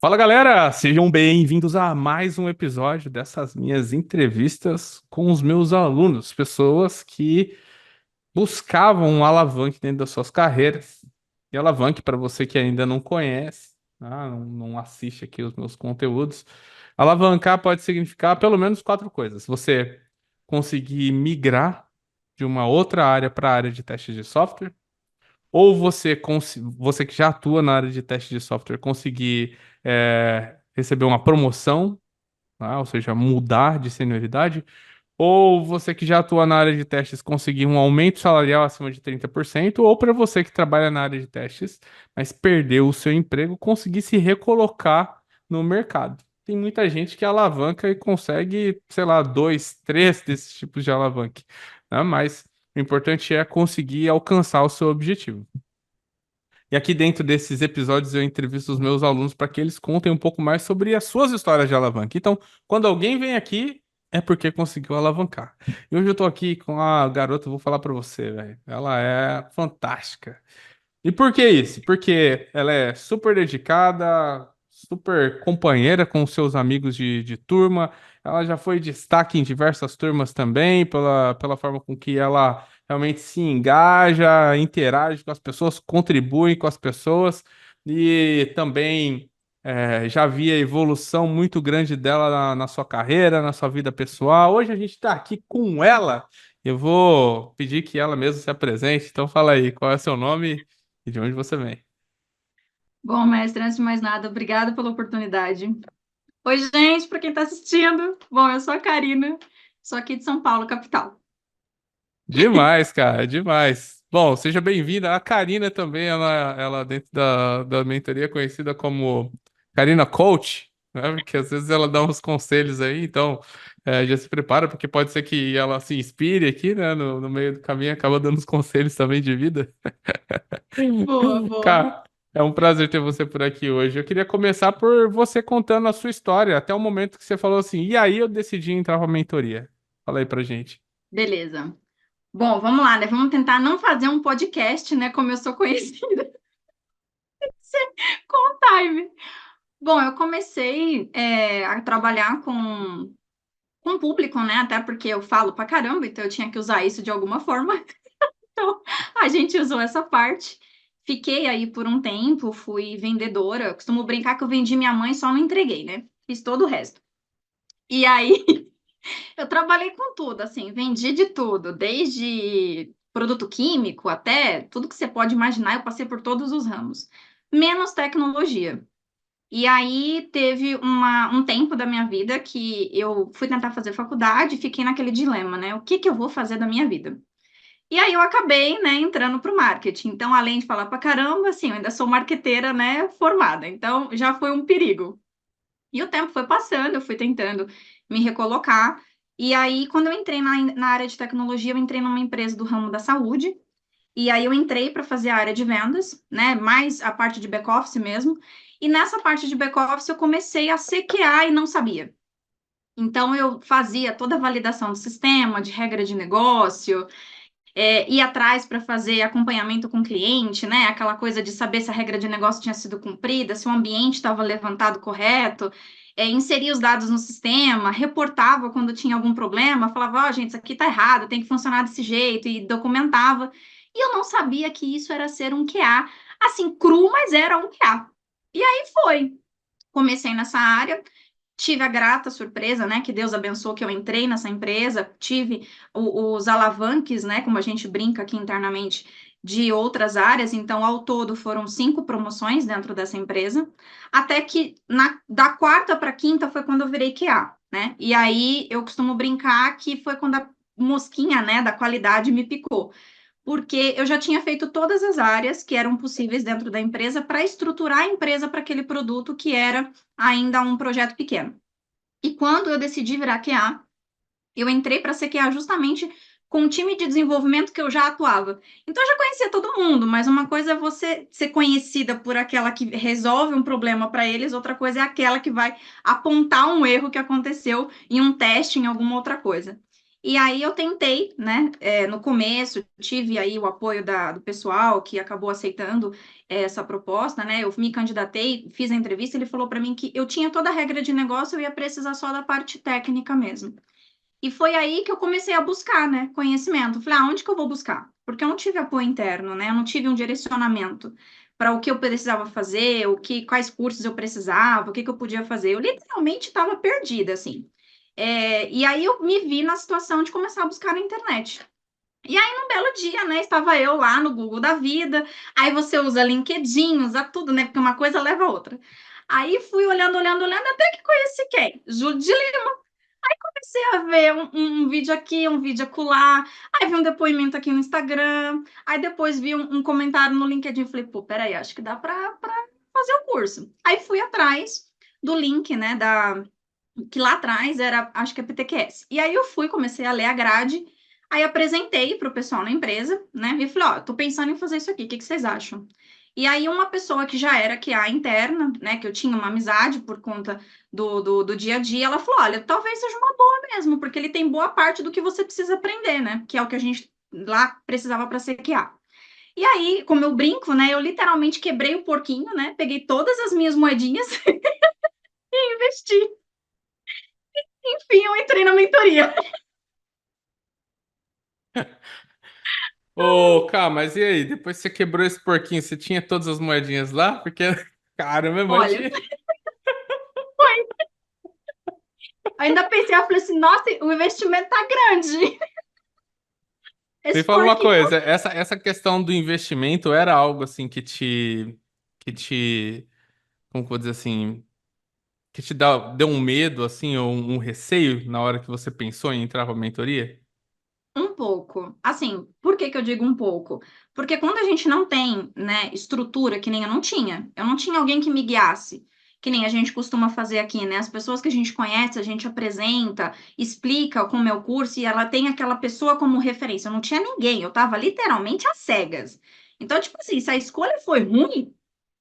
Fala galera, sejam bem-vindos a mais um episódio dessas minhas entrevistas com os meus alunos, pessoas que buscavam um alavanque dentro das suas carreiras. E alavanque, para você que ainda não conhece, não assiste aqui os meus conteúdos, alavancar pode significar pelo menos quatro coisas. Você conseguir migrar de uma outra área para a área de teste de software, ou você que já atua na área de teste de software conseguir receber uma promoção, tá? Ou seja, mudar de senioridade, ou você que já atua na área de testes conseguir um aumento salarial acima de 30%, ou para você que trabalha na área de testes, mas perdeu o seu emprego, conseguir se recolocar no mercado. Tem muita gente que alavanca e consegue, sei lá, dois, três desses tipos de alavanque, né? Mas o importante é conseguir alcançar o seu objetivo. E aqui dentro desses episódios eu entrevisto os meus alunos para que eles contem um pouco mais sobre as suas histórias de alavanca. Então, quando alguém vem aqui, é porque conseguiu alavancar. E hoje eu tô aqui com a garota, eu vou falar para você, velho. Ela é fantástica. E por que isso? Porque ela é super dedicada, super companheira com seus amigos de turma. Ela já foi destaque em diversas turmas também, pela forma com que ela realmente se engaja, interage com as pessoas, contribui com as pessoas. E também já vi a evolução muito grande dela na sua carreira, na sua vida pessoal. Hoje a gente está aqui com ela. Eu vou pedir que ela mesma se apresente. Então fala aí, qual é o seu nome? E de onde você vem? Bom, mestre, antes de mais nada, obrigada pela oportunidade. Oi, gente, para quem está assistindo. Bom, eu sou a Karina, sou aqui de São Paulo, capital. Demais, cara, demais. Bom, seja bem-vinda. A Karina também, ela dentro da mentoria é conhecida como Karina Coach, né? Porque às vezes ela dá uns conselhos aí, então já se prepara, porque pode ser que ela se inspire aqui, né? No meio do caminho, acaba dando uns conselhos também de vida. Boa, boa. Cara, é um prazer ter você por aqui hoje. Eu queria começar por você contando a sua história, até o momento que você falou assim, e aí eu decidi entrar pra mentoria. Fala aí pra gente. Beleza. Bom, vamos lá, né? Vamos tentar não fazer um podcast, né? Como eu sou conhecida com time. Bom, eu comecei a trabalhar com público, né? Até porque eu falo pra caramba, então eu tinha que usar isso de alguma forma. Então, a gente usou essa parte. Fiquei aí por um tempo, fui vendedora. Eu costumo brincar que eu vendi minha mãe, só não entreguei, né? Fiz todo o resto. E aí, eu trabalhei com tudo, assim, vendi de tudo, desde produto químico até tudo que você pode imaginar, eu passei por todos os ramos, menos tecnologia. E aí teve um tempo da minha vida que eu fui tentar fazer faculdade e fiquei naquele dilema, né? O que que eu vou fazer da minha vida? E aí eu acabei, né, entrando para o marketing. Então, além de falar para caramba, assim, eu ainda sou marqueteira, né, formada. Então, já foi um perigo. E o tempo foi passando, eu fui tentando me recolocar. E aí, quando eu entrei na área de tecnologia, eu entrei numa empresa do ramo da saúde. E aí eu entrei para fazer a área de vendas, né, mais a parte de back-office mesmo. E nessa parte de back-office eu comecei a CQA e não sabia. Então, eu fazia toda a validação do sistema, de regra de negócio, ir atrás para fazer acompanhamento com o cliente, né? Aquela coisa de saber se a regra de negócio tinha sido cumprida, se o ambiente estava levantado correto, inserir os dados no sistema, reportava quando tinha algum problema, falava, ó, gente, isso aqui está errado, tem que funcionar desse jeito, e documentava. E eu não sabia que isso era ser um QA, assim, cru, mas era um QA. E aí foi. Comecei nessa área, tive a grata surpresa, né, que Deus abençoou que eu entrei nessa empresa, tive os alavanques, né, como a gente brinca aqui internamente, de outras áreas, então ao todo foram 5 promoções dentro dessa empresa, até que da quarta para quinta foi quando eu virei QA, né, e aí eu costumo brincar que foi quando a mosquinha, né, da qualidade me picou, porque eu já tinha feito todas as áreas que eram possíveis dentro da empresa para estruturar a empresa para aquele produto que era ainda um projeto pequeno. E quando eu decidi virar QA, eu entrei para ser QA justamente com um time de desenvolvimento que eu já atuava. Então eu já conhecia todo mundo, mas uma coisa é você ser conhecida por aquela que resolve um problema para eles, outra coisa é aquela que vai apontar um erro que aconteceu em um teste, em alguma outra coisa. E aí eu tentei, né? No começo, tive aí o apoio do pessoal que acabou aceitando essa proposta, né? Eu me candidatei, fiz a entrevista, ele falou para mim que eu tinha toda a regra de negócio, eu ia precisar só da parte técnica mesmo. E foi aí que eu comecei a buscar, né, conhecimento. Falei, onde que eu vou buscar? Porque eu não tive apoio interno, né? Eu não tive um direcionamento para o que eu precisava fazer, quais cursos eu precisava, o que eu podia fazer. Eu literalmente estava perdida, assim. E aí eu me vi na situação de começar a buscar na internet. E aí, num belo dia, né, estava eu lá no Google da vida. Aí você usa LinkedIn, usa tudo, né? Porque uma coisa leva a outra. Aí fui olhando, olhando, olhando, até que conheci quem? Júlio de Comecei a ver um vídeo aqui, um vídeo acolá, aí vi um depoimento aqui no Instagram, aí depois vi um comentário no LinkedIn, falei, pô, peraí, acho que dá para fazer o curso. Aí fui atrás do link, né, que lá atrás era, acho que é PTQS. E aí eu fui, comecei a ler a grade, aí apresentei para o pessoal na empresa, né, e falei, ó, tô pensando em fazer isso aqui, o que que vocês acham? E aí uma pessoa que já era QA interna, né, que eu tinha uma amizade por conta do dia a dia, ela falou, olha, talvez seja uma boa mesmo, porque ele tem boa parte do que você precisa aprender, né, que é o que a gente lá precisava para ser QA. E aí, como eu brinco, né, eu literalmente quebrei o porquinho, né, peguei todas as minhas moedinhas e investi. Enfim, eu entrei na mentoria. Ô, Cá, mas e aí? Depois que você quebrou esse porquinho, você tinha todas as moedinhas lá? Porque, caramba, é mó Olha, dinheiro. ainda pensei, eu falei assim, nossa, o investimento tá grande. Me Esse fala uma porquinho. coisa, essa questão do investimento era algo assim que te, como que eu vou dizer assim, que te deu um medo, assim, ou um receio na hora que você pensou em entrar pra mentoria? Um pouco. Assim, por que que eu digo um pouco? Porque quando a gente não tem, né, estrutura, que nem eu não tinha alguém que me guiasse, que nem a gente costuma fazer aqui, né? As pessoas que a gente conhece, a gente apresenta, explica como é o curso e ela tem aquela pessoa como referência. Eu não tinha ninguém, eu tava literalmente às cegas. Então, tipo assim, se a escolha foi ruim,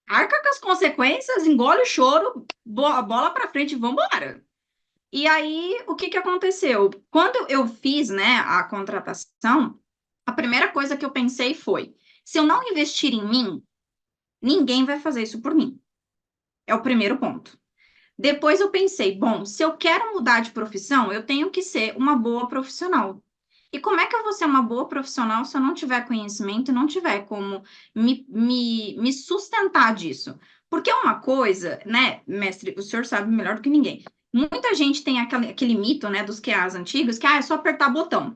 arca com as consequências, engole o choro, bola pra frente e vambora. E aí, o que que aconteceu? Quando eu fiz, né, a contratação, a primeira coisa que eu pensei foi: se eu não investir em mim, ninguém vai fazer isso por mim. É o primeiro ponto. Depois eu pensei: bom, se eu quero mudar de profissão, eu tenho que ser uma boa profissional. E como é que eu vou ser uma boa profissional se eu não tiver conhecimento e não tiver como me sustentar disso? Porque uma coisa, né, mestre, o senhor sabe melhor do que ninguém. Muita gente tem aquele mito, né, dos QAs antigos, que é só apertar botão.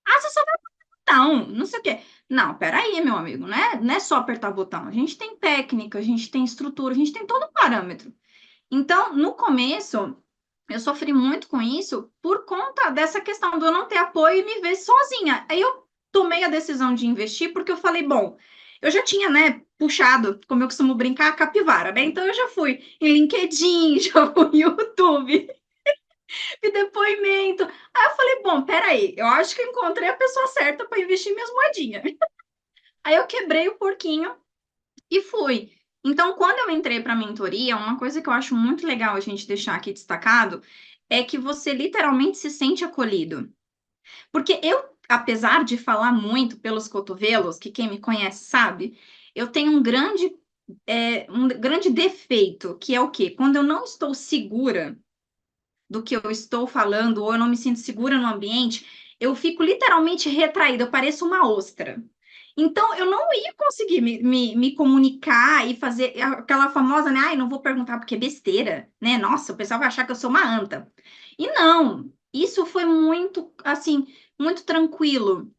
Ah, você só vai botão, não sei o quê. Não, peraí, meu amigo, não é só apertar botão. A gente tem técnica, a gente tem estrutura, a gente tem todo um parâmetro. Então, no começo, eu sofri muito com isso por conta dessa questão de eu não ter apoio e me ver sozinha. Aí eu tomei a decisão de investir porque eu falei, bom, eu já tinha, né, puxado, como eu costumo brincar, a capivara, né? Então eu já fui em LinkedIn, já fui em YouTube, vi depoimento. Aí eu falei, bom, peraí, eu acho que eu encontrei a pessoa certa para investir minhas moedinhas. Aí eu quebrei o porquinho e fui. Então, quando eu entrei para a mentoria, uma coisa que eu acho muito legal a gente deixar aqui destacado é que você literalmente se sente acolhido. Porque eu, apesar de falar muito pelos cotovelos, que quem me conhece sabe, eu tenho um grande defeito, que é o quê? Quando eu não estou segura do que eu estou falando, ou eu não me sinto segura no ambiente, eu fico literalmente retraída, eu pareço uma ostra. Então, eu não ia conseguir me comunicar e fazer aquela famosa, né? Ai, não vou perguntar porque é besteira, né? Nossa, o pessoal vai achar que eu sou uma anta. E não, isso foi muito, assim, muito tranquilo.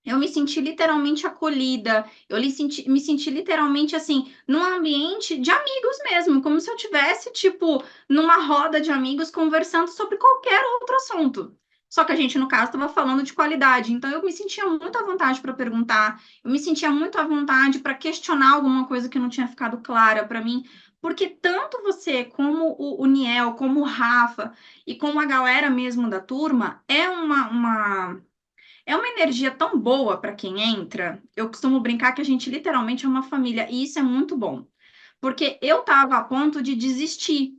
Eu me senti literalmente acolhida, me senti literalmente assim, num ambiente de amigos mesmo, como se eu tivesse, tipo, numa roda de amigos conversando sobre qualquer outro assunto. Só que a gente, no caso, estava falando de qualidade, então eu me sentia muito à vontade para perguntar, eu me sentia muito à vontade para questionar alguma coisa que não tinha ficado clara para mim, porque tanto você, como o Niel, como o Rafa e como a galera mesmo da turma, é uma energia tão boa para quem entra. Eu costumo brincar que a gente literalmente é uma família, e isso é muito bom. Porque eu estava a ponto de desistir.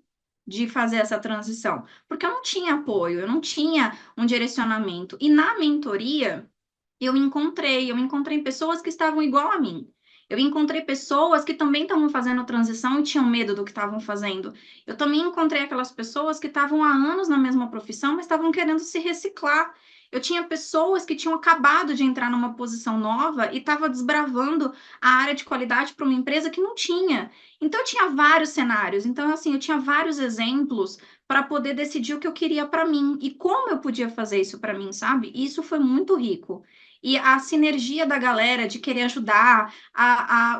de fazer essa transição, porque eu não tinha apoio, eu não tinha um direcionamento. E na mentoria, eu encontrei pessoas que estavam igual a mim. Eu encontrei pessoas que também estavam fazendo transição e tinham medo do que estavam fazendo. Eu também encontrei aquelas pessoas que estavam há anos na mesma profissão, mas estavam querendo se reciclar. Eu tinha pessoas que tinham acabado de entrar numa posição nova e estavam desbravando a área de qualidade para uma empresa que não tinha. Então, eu tinha vários cenários. Então, assim, eu tinha vários exemplos para poder decidir o que eu queria para mim e como eu podia fazer isso para mim, sabe? E isso foi muito rico. E a sinergia da galera de querer ajudar,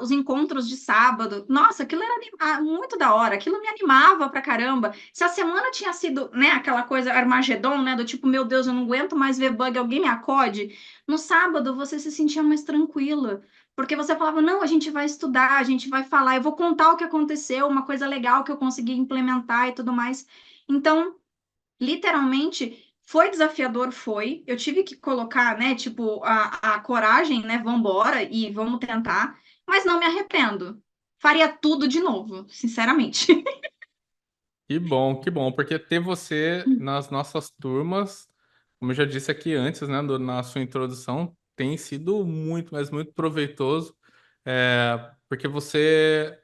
os encontros de sábado, nossa, aquilo era muito da hora, aquilo me animava pra caramba. Se a semana tinha sido, né, aquela coisa Armagedon, né, do tipo, meu Deus, eu não aguento mais ver bug, alguém me acode, no sábado você se sentia mais tranquila, porque você falava, não, a gente vai estudar, a gente vai falar, eu vou contar o que aconteceu, uma coisa legal que eu consegui implementar e tudo mais. Então, literalmente, foi desafiador, foi. Eu tive que colocar, né, tipo, a coragem, né, vambora e vamos tentar, mas não me arrependo. Faria tudo de novo, sinceramente. Que bom, porque ter você nas nossas turmas, como eu já disse aqui antes, né, na sua introdução, tem sido muito, mas muito proveitoso, porque você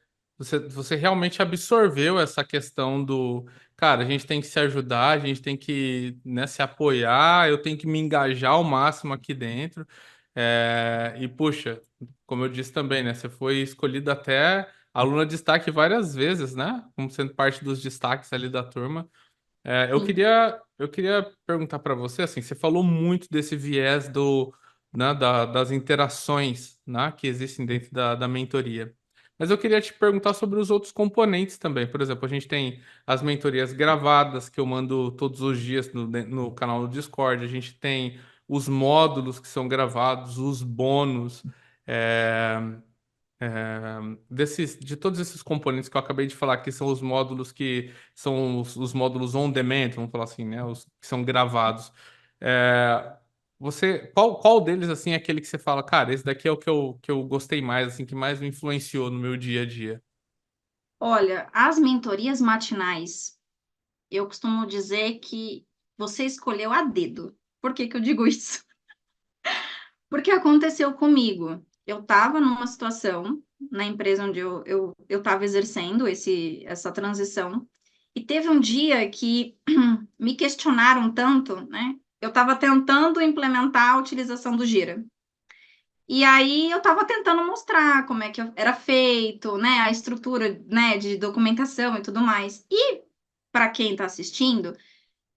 realmente absorveu essa questão do, cara, a gente tem que se ajudar, a gente tem que, né, se apoiar, eu tenho que me engajar ao máximo aqui dentro, e puxa, como eu disse também, né, você foi escolhido até aluna de destaque várias vezes, né? Como sendo parte dos destaques ali da turma. Sim. Eu queria perguntar para você, assim, você falou muito desse viés né, das interações, né, que existem dentro da mentoria. Mas eu queria te perguntar sobre os outros componentes também. Por exemplo, a gente tem as mentorias gravadas, que eu mando todos os dias no canal do Discord. A gente tem os módulos que são gravados, os bônus. é, de todos esses componentes que eu acabei de falar, que são os módulos que são os módulos on demand, vamos falar assim, né? Os que são gravados. É, qual deles, assim, é aquele que você fala, cara, esse daqui é o que eu gostei mais, assim, que mais me influenciou no meu dia a dia? Olha, as mentorias matinais, eu costumo dizer que você escolheu a dedo. Por que que eu digo isso? Porque aconteceu comigo. Eu estava numa situação na empresa onde eu estava exercendo essa transição, e teve um dia que me questionaram tanto, né? Eu estava tentando implementar a utilização do Gira. E aí eu estava tentando mostrar como é que era feito, né? A estrutura, né, de documentação e tudo mais. E para quem está assistindo,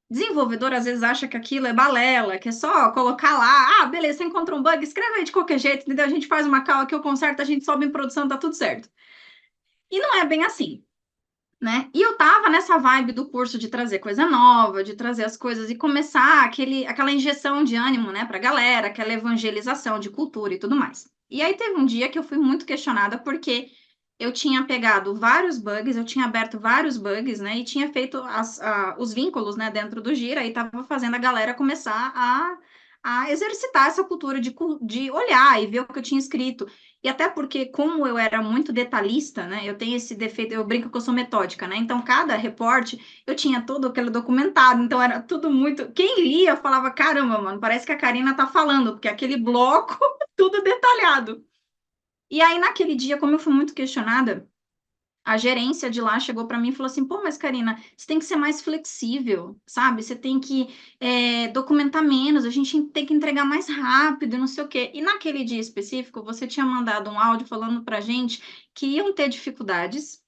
desenvolvedor às vezes acha que aquilo é balela, que é só colocar lá, ah, beleza, você encontrou um bug, escreve aí de qualquer jeito, entendeu? A gente faz uma call aqui, eu conserto, a gente sobe em produção, tá tudo certo. E não é bem assim, né? E eu tava nessa vibe do curso de trazer coisa nova, de trazer as coisas e começar aquela injeção de ânimo, né, pra galera, aquela evangelização de cultura e tudo mais. E aí teve um dia que eu fui muito questionada porque eu tinha pegado vários bugs, eu tinha aberto vários bugs, né, e tinha feito os vínculos, né, dentro do Gira e tava fazendo a galera começar a exercitar essa cultura de olhar e ver o que eu tinha escrito. E até porque, como eu era muito detalhista, né? Eu tenho esse defeito, eu brinco que eu sou metódica, né? Então, cada reporte eu tinha todo aquele documentado, então era tudo muito. Quem lia falava: caramba, mano, parece que a Karina tá falando, porque aquele bloco, tudo detalhado. E aí, naquele dia, como eu fui muito questionada, a gerência de lá chegou para mim e falou assim: pô, mas Karina, você tem que ser mais flexível, sabe? Você tem que documentar menos, a gente tem que entregar mais rápido, não sei o quê. E naquele dia específico, você tinha mandado um áudio falando para gente que iam ter dificuldades,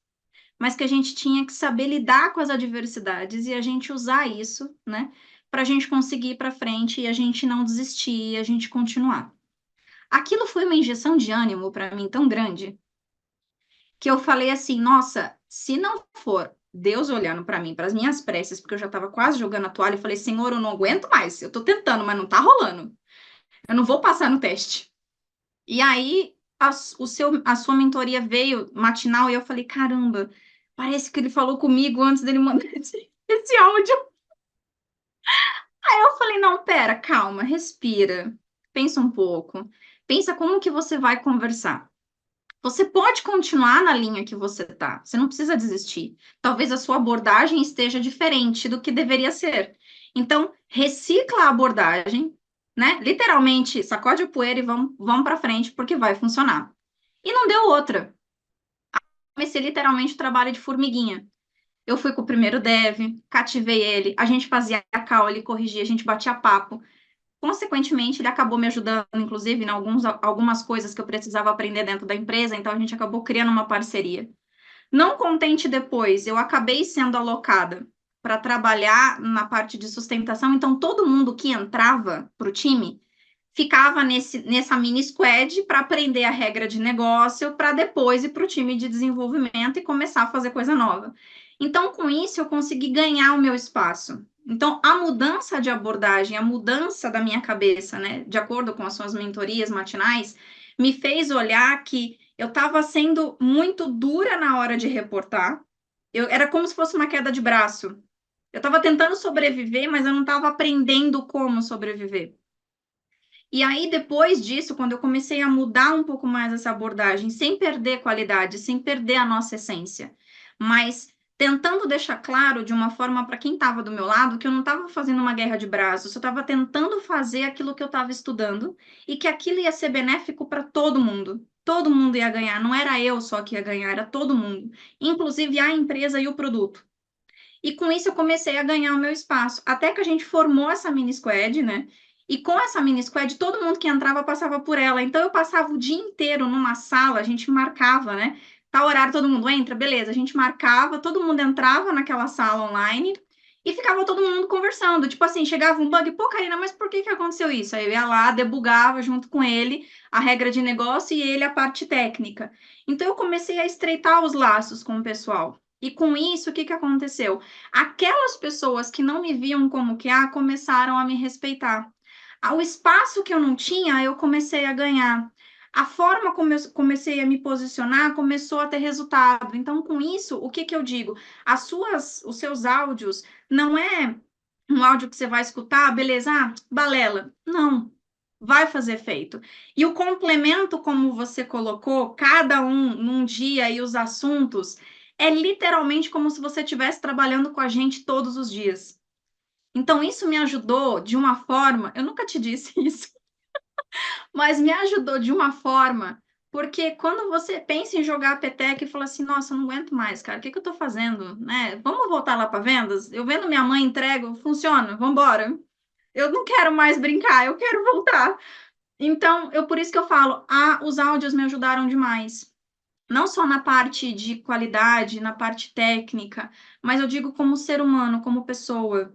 mas que a gente tinha que saber lidar com as adversidades e a gente usar isso, né, para a gente conseguir ir para frente e a gente não desistir e a gente continuar. Aquilo foi uma injeção de ânimo para mim tão grande que eu falei assim, nossa, se não for Deus olhando para mim, para as minhas preces, porque eu já estava quase jogando a toalha, eu falei, Senhor, eu não aguento mais, eu estou tentando, mas não está rolando. Eu não vou passar no teste. E aí a sua mentoria veio matinal e eu falei, caramba, parece que ele falou comigo antes dele mandar esse áudio. Aí eu falei, não, pera, calma, respira, pensa um pouco, pensa como que você vai conversar. Você pode continuar na linha que você está, você não precisa desistir. Talvez a sua abordagem esteja diferente do que deveria ser. Então, recicla a abordagem, né? Literalmente, sacode a poeira e vamos para frente, porque vai funcionar. E não deu outra. Comecei literalmente o trabalho de formiguinha. Eu fui com o primeiro dev, cativei ele, a gente fazia a call, ele corrigia, a gente batia papo. Consequentemente, ele acabou me ajudando, inclusive, em algumas coisas que eu precisava aprender dentro da empresa, então a gente acabou criando uma parceria. Não contente depois, eu acabei sendo alocada para trabalhar na parte de sustentação, então todo mundo que entrava para o time ficava nessa mini squad para aprender a regra de negócio, para depois ir para o time de desenvolvimento e começar a fazer coisa nova. Então, com isso, eu consegui ganhar o meu espaço. Então, a mudança de abordagem, a mudança da minha cabeça, né, de acordo com as suas mentorias matinais, me fez olhar que eu estava sendo muito dura na hora de reportar. Era como se fosse uma queda de braço. Eu estava tentando sobreviver, mas eu não estava aprendendo como sobreviver. E aí, depois disso, quando eu comecei a mudar um pouco mais essa abordagem, sem perder qualidade, sem perder a nossa essência, mas tentando deixar claro de uma forma para quem estava do meu lado que eu não estava fazendo uma guerra de braços, eu estava tentando fazer aquilo que eu estava estudando e que aquilo ia ser benéfico para todo mundo. Todo mundo ia ganhar, não era eu só que ia ganhar, era todo mundo, inclusive a empresa e o produto. E com isso eu comecei a ganhar o meu espaço. Até que a gente formou essa mini squad, né? E com essa mini squad, todo mundo que entrava passava por ela. Então eu passava o dia inteiro numa sala, a gente marcava, né? Tal horário todo mundo entra, beleza. A gente marcava, todo mundo entrava naquela sala online e ficava todo mundo conversando. Tipo assim, chegava um bug, pô, Karina, mas por que que aconteceu isso? Aí eu ia lá, debugava junto com ele a regra de negócio e ele a parte técnica. Então eu comecei a estreitar os laços com o pessoal. E com isso, o que que aconteceu? Aquelas pessoas que não me viam como QA começaram a me respeitar. O espaço que eu não tinha, eu comecei a ganhar. A forma como eu comecei a me posicionar começou a ter resultado. Então, com isso, o que que eu digo? Os seus áudios não é um áudio que você vai escutar, beleza? Ah, balela. Não, vai fazer efeito. E o complemento, como você colocou, cada um num dia e os assuntos, é literalmente como se você estivesse trabalhando com a gente todos os dias. Então, isso me ajudou de uma forma, eu nunca te disse isso, mas me ajudou de uma forma, porque quando você pensa em jogar a peteca e fala assim, nossa, eu não aguento mais, cara, o que que eu tô fazendo, né? Vamos voltar lá para vendas? Eu vendo minha mãe entrega, funciona, vamos embora. Eu não quero mais brincar, eu quero voltar. Então, por isso que eu falo, os áudios me ajudaram demais. Não só na parte de qualidade, na parte técnica, mas eu digo como ser humano, como pessoa.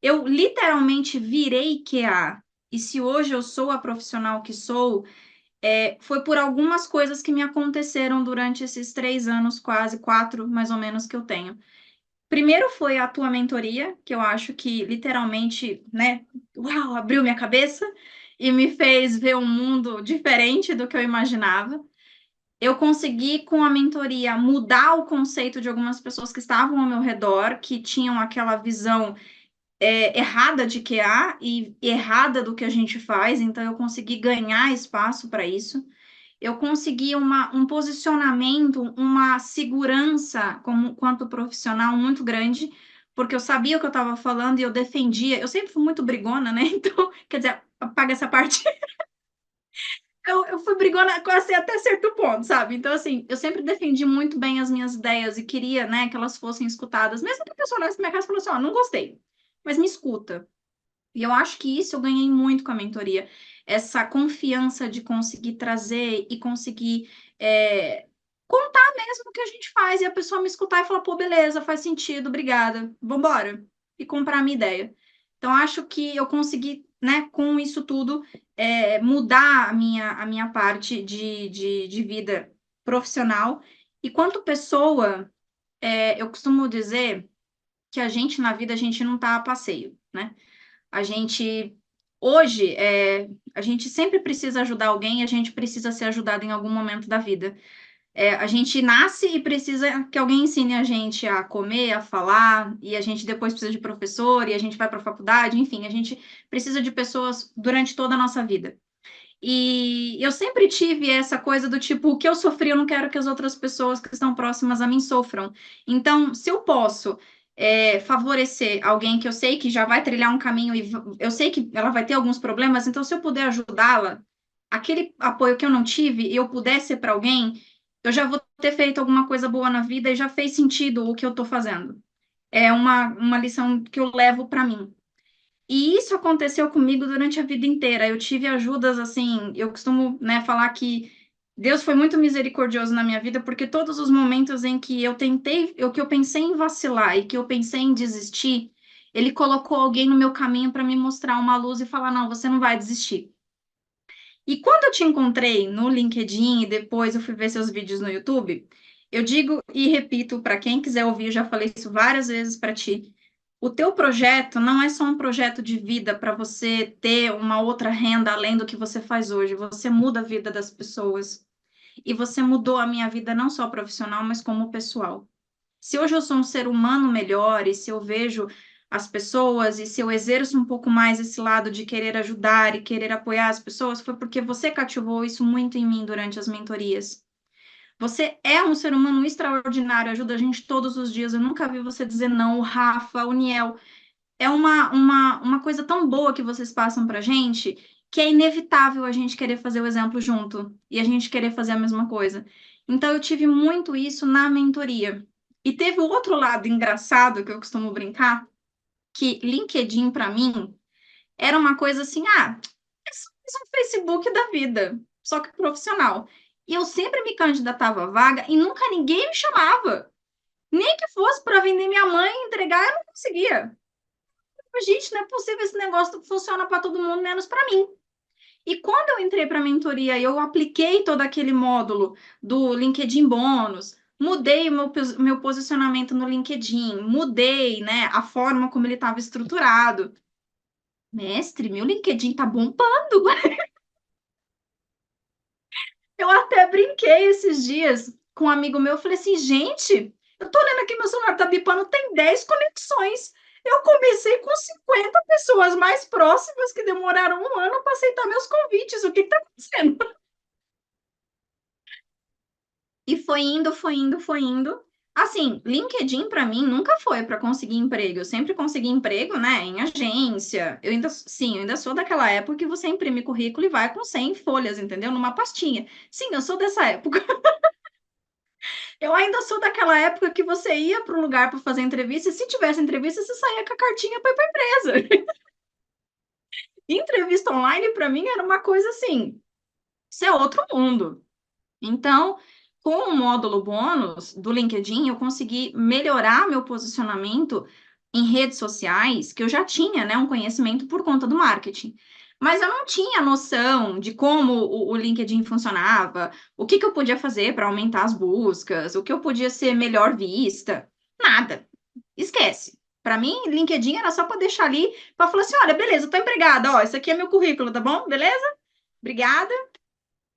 Eu literalmente virei QA. E se hoje eu sou a profissional que sou, foi por algumas coisas que me aconteceram durante esses 3 anos, quase 4, mais ou menos, que eu tenho. Primeiro foi a tua mentoria, que eu acho que literalmente, né, uau, abriu minha cabeça e me fez ver um mundo diferente do que eu imaginava. Eu consegui, com a mentoria, mudar o conceito de algumas pessoas que estavam ao meu redor, que tinham aquela visão errada de QA e errada do que a gente faz, então eu consegui ganhar espaço para isso. Eu consegui um posicionamento, uma segurança quanto profissional muito grande, porque eu sabia o que eu estava falando e eu defendia. Eu sempre fui muito brigona, né? Então, quer dizer, apaga essa parte. Eu fui brigona quase até certo ponto, sabe? Então, assim, eu sempre defendi muito bem as minhas ideias e queria, né, que elas fossem escutadas. Mesmo que a pessoa olhasse pra minha casa e falou assim, ó, não gostei, mas me escuta. E eu acho que isso eu ganhei muito com a mentoria. Essa confiança de conseguir trazer e conseguir contar mesmo o que a gente faz e a pessoa me escutar e falar, pô, beleza, faz sentido, obrigada, vambora. E comprar a minha ideia. Então, acho que eu consegui, né, com isso tudo, mudar a minha parte de vida profissional. E quanto pessoa, eu costumo dizer que a gente, na vida, a gente não tá a passeio, né? A gente, hoje, a gente sempre precisa ajudar alguém e a gente precisa ser ajudado em algum momento da vida. A gente nasce e precisa que alguém ensine a gente a comer, a falar, e a gente depois precisa de professor, e a gente vai para a faculdade, enfim, a gente precisa de pessoas durante toda a nossa vida. E eu sempre tive essa coisa do tipo, o que eu sofri, eu não quero que as outras pessoas que estão próximas a mim sofram. Então, se eu posso favorecer alguém que eu sei que já vai trilhar um caminho e eu sei que ela vai ter alguns problemas, então se eu puder ajudá-la, aquele apoio que eu não tive e eu puder ser para alguém, eu já vou ter feito alguma coisa boa na vida e já fez sentido o que eu estou fazendo. É uma lição que eu levo para mim. E isso aconteceu comigo durante a vida inteira. Eu tive ajudas assim, eu costumo, né, falar que Deus foi muito misericordioso na minha vida, porque todos os momentos em que eu tentei, que eu pensei em vacilar e que eu pensei em desistir, ele colocou alguém no meu caminho para me mostrar uma luz e falar: "Não, você não vai desistir". E quando eu te encontrei no LinkedIn e depois eu fui ver seus vídeos no YouTube, eu digo e repito para quem quiser ouvir, eu já falei isso várias vezes para ti. O teu projeto não é só um projeto de vida para você ter uma outra renda além do que você faz hoje. Você muda a vida das pessoas. E você mudou a minha vida não só profissional, mas como pessoal. Se hoje eu sou um ser humano melhor e se eu vejo as pessoas e se eu exerço um pouco mais esse lado de querer ajudar e querer apoiar as pessoas, foi porque você cativou isso muito em mim durante as mentorias. Você é um ser humano extraordinário, ajuda a gente todos os dias. Eu nunca vi você dizer não, o Rafa, o Niel. É uma coisa tão boa que vocês passam pra gente que é inevitável a gente querer fazer o exemplo junto e a gente querer fazer a mesma coisa. Então, eu tive muito isso na mentoria. E teve o outro lado engraçado que eu costumo brincar, que LinkedIn para mim era uma coisa assim, é só mais um Facebook da vida, só que profissional. E eu sempre me candidatava à vaga e nunca ninguém me chamava. Nem que fosse para vender minha mãe e entregar, eu não conseguia. Gente, não é possível, esse negócio funciona para todo mundo, menos para mim. E quando eu entrei para a mentoria e eu apliquei todo aquele módulo do LinkedIn Bônus, mudei o meu posicionamento no LinkedIn, mudei, né, a forma como ele estava estruturado. Mestre, meu LinkedIn tá bombando. Eu até brinquei esses dias com um amigo meu, eu falei assim, gente, eu tô olhando aqui, meu celular tá bipando, tem 10 conexões. Eu comecei com 50 pessoas mais próximas que demoraram um ano para aceitar meus convites. O que está acontecendo? E foi indo, foi indo, foi indo. Assim, LinkedIn para mim nunca foi para conseguir emprego. Eu sempre consegui emprego, né, em agência. Eu ainda, sim, eu ainda sou daquela época que você imprime currículo e vai com 100 folhas, entendeu? Numa pastinha. Sim, eu sou dessa época. Eu ainda sou daquela época que você ia para um lugar para fazer entrevista e se tivesse entrevista, você saía com a cartinha para ir para a empresa. Entrevista online para mim era uma coisa assim, isso é outro mundo. Então, com o módulo bônus do LinkedIn, eu consegui melhorar meu posicionamento em redes sociais, que eu já tinha, né, um conhecimento por conta do marketing. Mas eu não tinha noção de como o LinkedIn funcionava, o que eu podia fazer para aumentar as buscas, o que eu podia ser melhor vista. Nada. Esquece. Para mim, LinkedIn era só para deixar ali, para falar assim: olha, beleza, eu tô empregada, ó, esse aqui é meu currículo, tá bom? Beleza? Obrigada.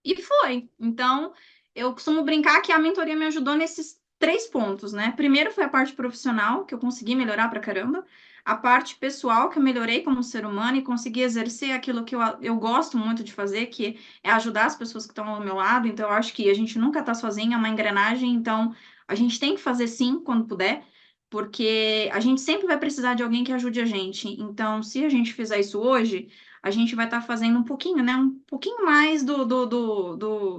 E foi. Então, eu costumo brincar que a mentoria me ajudou nesses três pontos, né? Primeiro foi a parte profissional, que eu consegui melhorar pra caramba. A parte pessoal, que eu melhorei como ser humano e consegui exercer aquilo que eu gosto muito de fazer, que é ajudar as pessoas que estão ao meu lado. Então, eu acho que a gente nunca tá sozinho, é uma engrenagem. Então, a gente tem que fazer sim, quando puder, porque a gente sempre vai precisar de alguém que ajude a gente. Então, se a gente fizer isso hoje a gente vai estar fazendo um pouquinho, né? Um pouquinho mais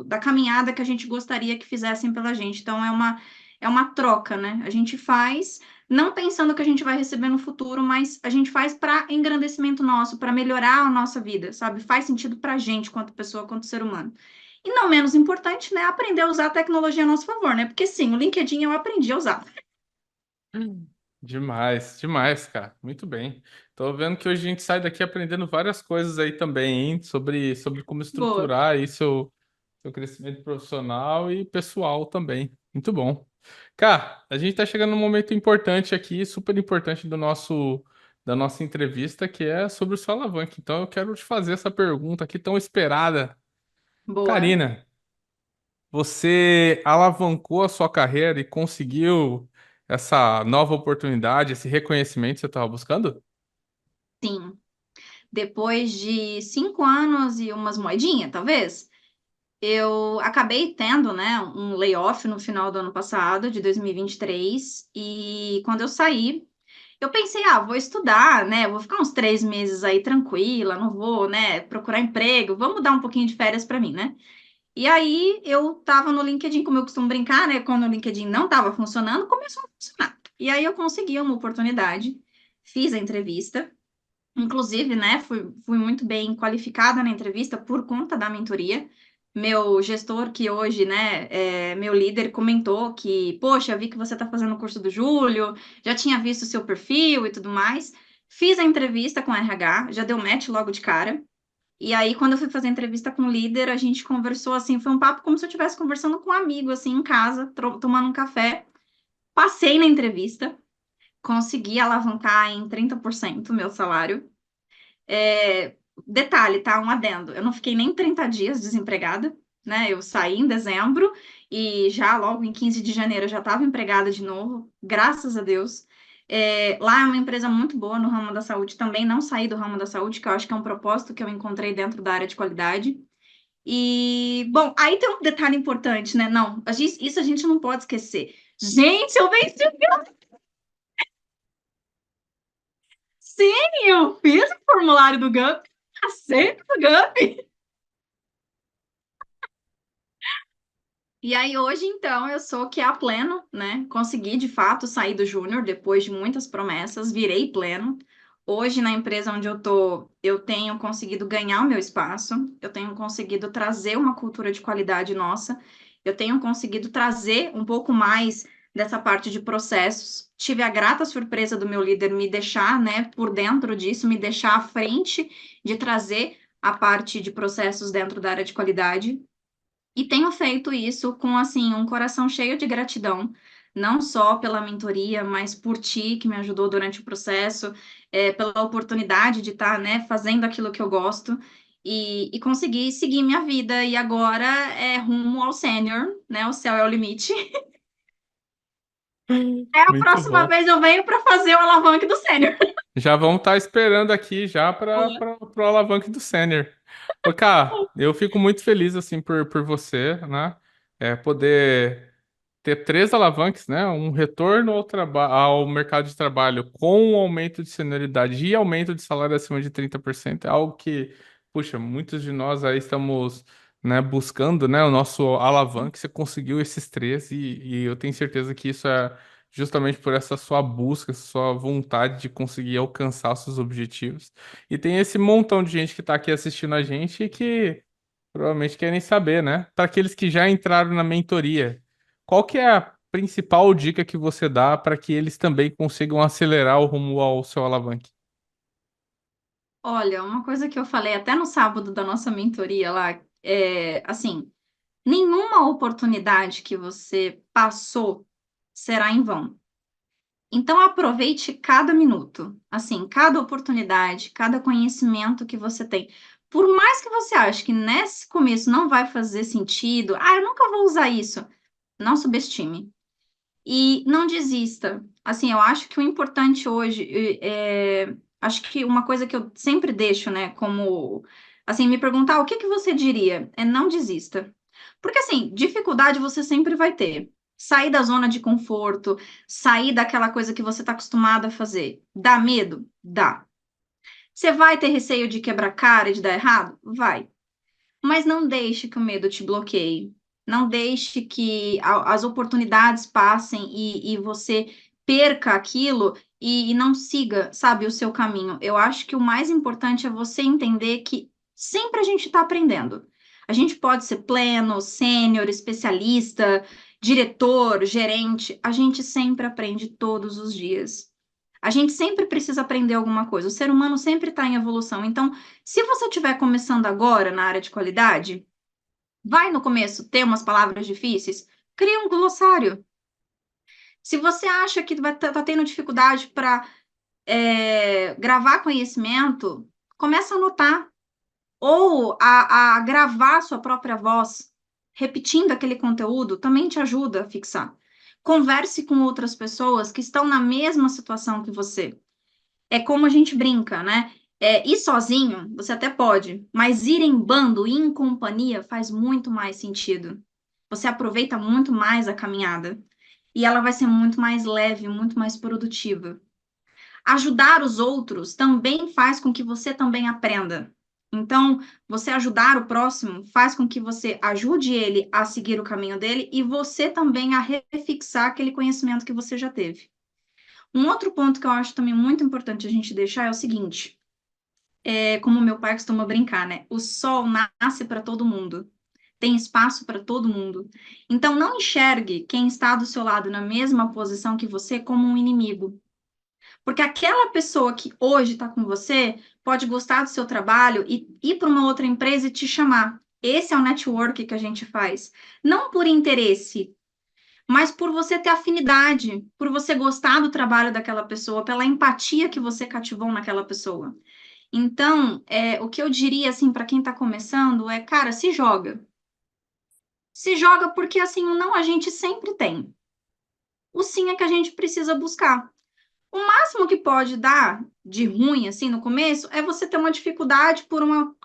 da caminhada que a gente gostaria que fizessem pela gente. Então, é uma troca, né? A gente faz, não pensando que a gente vai receber no futuro, mas a gente faz para engrandecimento nosso, para melhorar a nossa vida, sabe? Faz sentido para a gente, quanto pessoa, quanto ser humano. E não menos importante, né? Aprender a usar a tecnologia a nosso favor, né? Porque sim, o LinkedIn eu aprendi a usar. Demais, demais, cara. Muito bem. Tô vendo que hoje a gente sai daqui aprendendo várias coisas aí também, hein? Sobre como Boa, estruturar aí seu crescimento profissional e pessoal também. Muito bom. Cara, a gente tá chegando num momento importante aqui, super importante da nossa entrevista, que é sobre o seu alavanque. Então eu quero te fazer essa pergunta aqui tão esperada. boa. Karina, você alavancou a sua carreira e conseguiu essa nova oportunidade, esse reconhecimento que você estava buscando? Sim. depois de 5 anos e umas moedinhas, talvez, eu acabei tendo, né, um layoff no final do ano passado, de 2023, e quando eu saí, eu pensei, vou estudar, né, vou ficar uns 3 meses aí tranquila, não vou, né, procurar emprego, vamos dar um pouquinho de férias para mim, né? E aí eu tava no LinkedIn, como eu costumo brincar, né, quando o LinkedIn não estava funcionando, começou a funcionar. E aí eu consegui uma oportunidade, fiz a entrevista, inclusive, né, fui muito bem qualificada na entrevista por conta da mentoria. Meu gestor, que hoje, né, é meu líder, comentou que, poxa, vi que você está fazendo o curso do Júlio, já tinha visto o seu perfil e tudo mais. Fiz a entrevista com a RH, já deu match logo de cara. E aí, quando eu fui fazer a entrevista com o líder, a gente conversou assim, foi um papo como se eu estivesse conversando com um amigo, assim, em casa, tomando um café. Passei na entrevista, consegui alavancar em 30% o meu salário. É, detalhe, tá? Um adendo. Eu não fiquei nem 30 dias desempregada, né? Eu saí em dezembro e já logo em 15 de janeiro eu já estava empregada de novo, graças a Deus. Lá é uma empresa muito boa no ramo da saúde, também não saí do ramo da saúde, que eu acho que é um propósito que eu encontrei dentro da área de qualidade. E, bom, aí tem um detalhe importante, né? Não, isso a gente não pode esquecer. Gente, eu venci o Gump! Sim, eu fiz o formulário do Gump, aceito o Gump. E aí, hoje, então, eu sou que a pleno, né? Consegui, de fato, sair do júnior depois de muitas promessas, virei pleno. Hoje, na empresa onde eu tô, eu tenho conseguido ganhar o meu espaço, eu tenho conseguido trazer uma cultura de qualidade nossa, eu tenho conseguido trazer um pouco mais dessa parte de processos. Tive a grata surpresa do meu líder me deixar, né, por dentro disso, me deixar à frente de trazer a parte de processos dentro da área de qualidade. E tenho feito isso com, assim, um coração cheio de gratidão, não só pela mentoria, mas por ti, que me ajudou durante o processo, pela oportunidade de estar, né, fazendo aquilo que eu gosto e conseguir seguir minha vida. E agora é rumo ao sênior, né? O céu é o limite. É a Muito próxima bom. vez eu venho para fazer o alavanque do sênior. Já vamos estar esperando aqui já para o alavanque do sênior. Ô, Cá, eu fico muito feliz assim por você, né? Poder ter três alavanques, né? Um retorno ao mercado de trabalho com um aumento de senioridade e aumento de salário acima de 30% é algo que, puxa, muitos de nós aí estamos, né, buscando, né, o nosso alavanque. Você conseguiu esses três e eu tenho certeza que isso é justamente por essa sua busca, essa sua vontade de conseguir alcançar seus objetivos. E tem esse montão de gente que está aqui assistindo a gente e que provavelmente querem saber, né? Para aqueles que já entraram na mentoria, qual que é a principal dica que você dá para que eles também consigam acelerar o rumo ao seu alavanque? Olha, uma coisa que eu falei até no sábado da nossa mentoria lá, assim, nenhuma oportunidade que você passou será em vão. Então, aproveite cada minuto, assim, cada oportunidade, cada conhecimento que você tem. Por mais que você ache que nesse começo não vai fazer sentido, eu nunca vou usar isso. Não subestime. E não desista. Assim, eu acho que o importante hoje acho que uma coisa que eu sempre deixo, né, como assim, me perguntar o que que você diria é não desista. Porque assim, dificuldade você sempre vai ter. Sair da zona de conforto, sair daquela coisa que você está acostumado a fazer. Dá medo? Dá. Você vai ter receio de quebrar cara e de dar errado? Vai. Mas não deixe que o medo te bloqueie. Não deixe que as oportunidades passem e você perca aquilo e não siga, sabe, o seu caminho. Eu acho que o mais importante é você entender que sempre a gente está aprendendo. A gente pode ser pleno, sênior, especialista, diretor, gerente. A gente sempre aprende todos os dias. A gente sempre precisa aprender alguma coisa. O ser humano sempre está em evolução. Então, se você estiver começando agora na área de qualidade, vai no começo ter umas palavras difíceis, cria um glossário. Se você acha que vai tá tendo dificuldade para gravar conhecimento, começa a anotar. Ou a gravar sua própria voz, repetindo aquele conteúdo, também te ajuda a fixar. Converse com outras pessoas que estão na mesma situação que você. É como a gente brinca, né? Ir sozinho, você até pode, mas ir em bando, ir em companhia, faz muito mais sentido. Você aproveita muito mais a caminhada e ela vai ser muito mais leve, muito mais produtiva. Ajudar os outros também faz com que você também aprenda. Então, você ajudar o próximo faz com que você ajude ele a seguir o caminho dele e você também a refixar aquele conhecimento que você já teve. Um outro ponto que eu acho também muito importante a gente deixar é o seguinte: como meu pai costuma brincar, né? O sol nasce para todo mundo, tem espaço para todo mundo. Então, não enxergue quem está do seu lado na mesma posição que você como um inimigo. Porque aquela pessoa que hoje está com você pode gostar do seu trabalho e ir para uma outra empresa e te chamar. Esse é o network que a gente faz. Não por interesse, mas por você ter afinidade, por você gostar do trabalho daquela pessoa, pela empatia que você cativou naquela pessoa. Então, o que eu diria assim para quem está começando é, cara, se joga. Se joga porque assim, o não a gente sempre tem. O sim é que a gente precisa buscar. O máximo que pode dar de ruim, assim, no começo, é você ter uma dificuldade por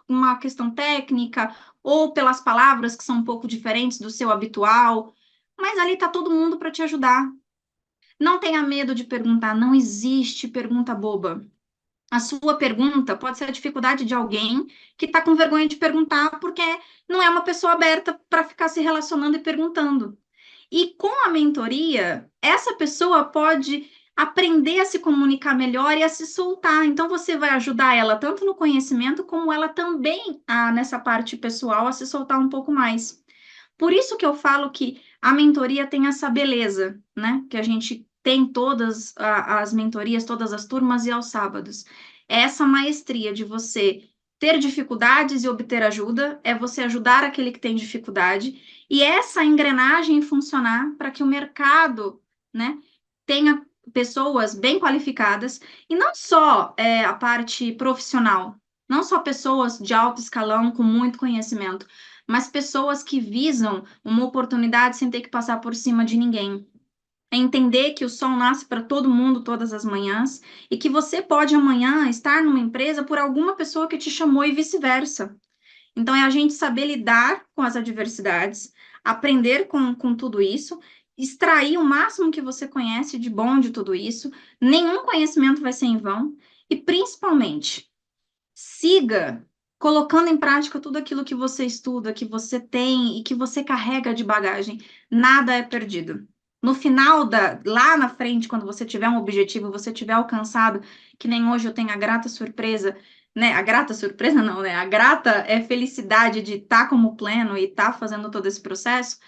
uma questão técnica ou pelas palavras que são um pouco diferentes do seu habitual, mas ali tá todo mundo para te ajudar. Não tenha medo de perguntar, não existe pergunta boba. A sua pergunta pode ser a dificuldade de alguém que está com vergonha de perguntar porque não é uma pessoa aberta para ficar se relacionando e perguntando. E com a mentoria, essa pessoa pode aprender a se comunicar melhor e a se soltar. Então, você vai ajudar ela tanto no conhecimento, como ela também, nessa parte pessoal, a se soltar um pouco mais. Por isso que eu falo que a mentoria tem essa beleza, né? Que a gente tem todas as mentorias, todas as turmas e aos sábados. É essa maestria de você ter dificuldades e obter ajuda, é você ajudar aquele que tem dificuldade, e essa engrenagem funcionar para que o mercado, né, tenha pessoas bem qualificadas, e não só a parte profissional, não só pessoas de alto escalão com muito conhecimento, mas pessoas que visam uma oportunidade sem ter que passar por cima de ninguém. É entender que o sol nasce para todo mundo todas as manhãs e que você pode amanhã estar numa empresa por alguma pessoa que te chamou e vice-versa. Então, é a gente saber lidar com as adversidades, aprender com tudo isso, extrair o máximo que você conhece de bom de tudo isso. Nenhum conhecimento vai ser em vão. E, principalmente, siga colocando em prática tudo aquilo que você estuda, que você tem e que você carrega de bagagem. Nada é perdido. No final lá na frente, quando você tiver um objetivo, você tiver alcançado, que nem hoje eu tenho a grata surpresa, né? A grata surpresa não, né? A grata felicidade de estar como pleno e estar fazendo todo esse processo.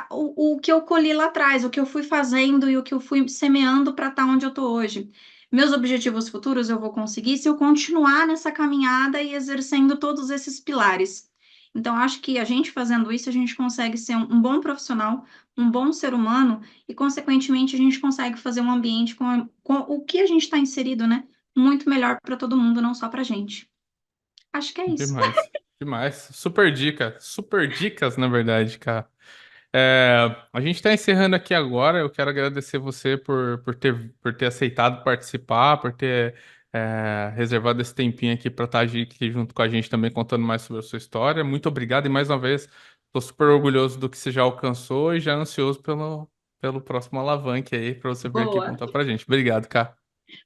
O que eu colhi lá atrás, o que eu fui fazendo e o que eu fui semeando para estar onde eu estou hoje. Meus objetivos futuros eu vou conseguir se eu continuar nessa caminhada e exercendo todos esses pilares. Então, acho que a gente fazendo isso, a gente consegue ser um bom profissional, um bom ser humano e, consequentemente, a gente consegue fazer um ambiente com o que a gente está inserido, né? Muito melhor para todo mundo, não só para a gente. Acho que é isso. Demais, demais. Super dicas, na verdade, cara. A gente está encerrando aqui agora. Eu quero agradecer você por ter aceitado participar, por ter reservado esse tempinho aqui para estar aqui junto com a gente também contando mais sobre a sua história. Muito obrigado e mais uma vez, estou super orgulhoso do que você já alcançou e já ansioso pelo próximo alavanque aí para você vir aqui Boa. contar pra gente. Obrigado, cara.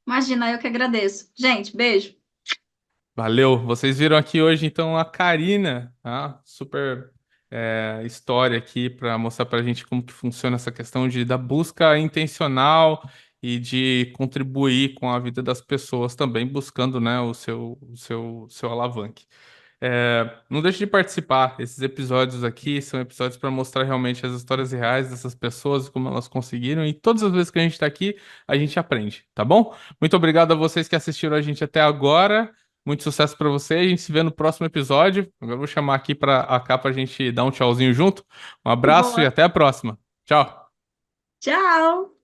Imagina, eu que agradeço. Gente, beijo. Valeu. Vocês viram aqui hoje, então, a Karina, tá? Super história aqui para mostrar para a gente como que funciona essa questão da busca intencional e de contribuir com a vida das pessoas também, buscando, né, o seu alavanque. Não deixe de participar. Esses episódios aqui são episódios para mostrar realmente as histórias reais dessas pessoas, como elas conseguiram, e todas as vezes que a gente está aqui, a gente aprende, tá bom? Muito obrigado a vocês que assistiram a gente até agora. Muito sucesso para você. A gente se vê no próximo episódio. Agora eu vou chamar aqui para a cá para a gente dar um tchauzinho junto. Um abraço e Boa. até a próxima. Tchau. Tchau.